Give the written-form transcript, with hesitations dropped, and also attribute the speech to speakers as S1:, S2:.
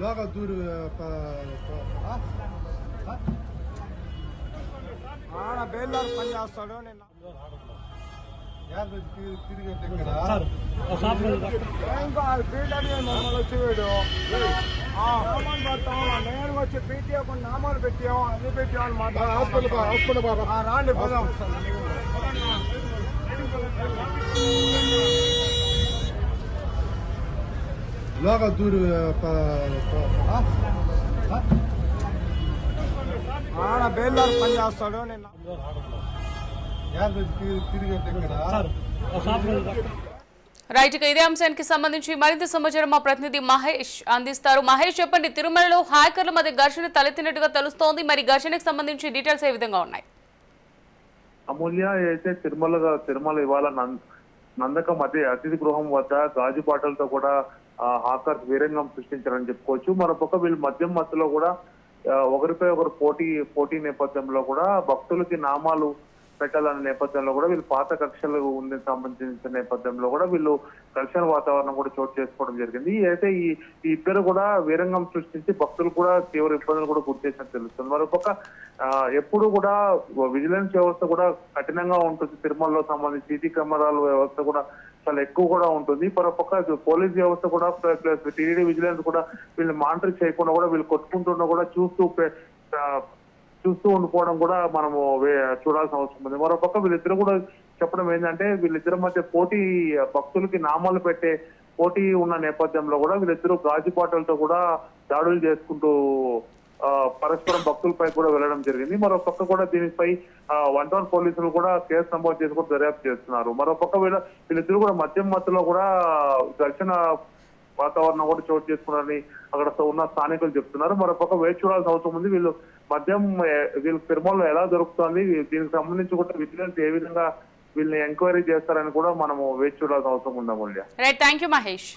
S1: లోగా దూరు
S2: బేల్దారు పని చేస్తాడు నిన్న వచ్చేవాడు నేను వచ్చి పీటీఓ కొన్ని నామాలు పెట్టాము అన్ని పెట్టాము రాండి పోదాం
S1: లోగా దూరు
S2: బేల్దారు పని చేస్తాడు నిన్న
S3: రైట్ ఇక ఇదే అంశానికి సంబంధించి మరింత సమాచారం మా ప్రతినిధి మహేష్ అందిస్తారు. మహేష్ చెప్పండి, తిరుమలలో హ్యాకర్ల మధ్య ఘర్షణ తలెత్తినట్టుగా తెలుస్తోంది. మరి ఘర్షణకు సంబంధించి డీటెయిల్స్ ఏ విధంగా ఉన్నాయి?
S4: అమూల్య అయితే తిరుమల ఇవాళ నందకం అతిథి గృహం వద్ద గాజుపాటలతో కూడా హాకర్స్ వీరంగం సృష్టించారని చెప్పుకోవచ్చు. మరోపక్క వీళ్ళు మధ్యలో కూడా ఒకరిపై ఒకరు పోటీ నేపథ్యంలో కూడా భక్తులకి నామాలు పెట్టాలనే నేపథ్యంలో కూడా వీళ్ళు పాత కక్షలు ఉండే సంబంధించిన నేపథ్యంలో కూడా వీళ్ళు ఘర్షణ వాతావరణం కూడా చోటు చేసుకోవడం జరిగింది. అయితే ఈ ఇద్దరు కూడా వీరంగం సృష్టించి భక్తులు కూడా తీవ్ర ఇబ్బందులు కూడా గురి చేసినట్టు తెలుస్తుంది. మరోపక్క ఎప్పుడు కూడా విజిలెన్స్ వ్యవస్థ కూడా కఠినంగా ఉంటుంది. తిరుమలలో సంబంధించి సీసీ కెమెరాల వ్యవస్థ కూడా చాలా ఎక్కువ కూడా ఉంటుంది. మరోపక్క పోలీస్ వ్యవస్థ కూడా ప్లస్ టీడీ విజిలెన్స్ కూడా వీళ్ళు మానిటర్ చేయకుండా కూడా వీళ్ళు కొట్టుకుంటున్నా కూడా చూస్తూ ఉండిపోవడం కూడా మనము చూడాల్సిన అవసరం ఉంది. మరోపక్క వీళ్ళిద్దరు కూడా చెప్పడం ఏంటంటే వీళ్ళిద్దరి మధ్య భక్తులకి నామాలు పెట్టే పోటీ ఉన్న నేపథ్యంలో కూడా వీళ్ళిద్దరూ గాజుపాటలతో కూడా దాడులు చేసుకుంటూ పరస్పరం భక్తులపై కూడా వెళ్ళడం జరిగింది. మరోపక్క కూడా దీనిపై 1 పోలీసులు కూడా కేసు నమోదు చేసి కూడా దర్యాప్తు చేస్తున్నారు. మరోపక్క వీళ్ళిద్దరు కూడా మధ్యలో కూడా ఘర్షణ వాతావరణం కూడా చోటు చేసుకున్నారని అక్కడ ఉన్న స్థానికులు చెప్తున్నారు. మరోపక్క వేచి చూడాల్సిన అవసరం ఉంది. వీళ్ళు తిరుమలలో ఎలా దొరుకుతుంది, దీనికి సంబంధించి కూడా విజిలెన్స్ ఏ విధంగా వీళ్ళని ఎంక్వైరీ చేస్తారని కూడా మనము వేచి చూడాల్సిన అవసరం ఉంది. Amulya.
S3: Right, thank you Mahesh.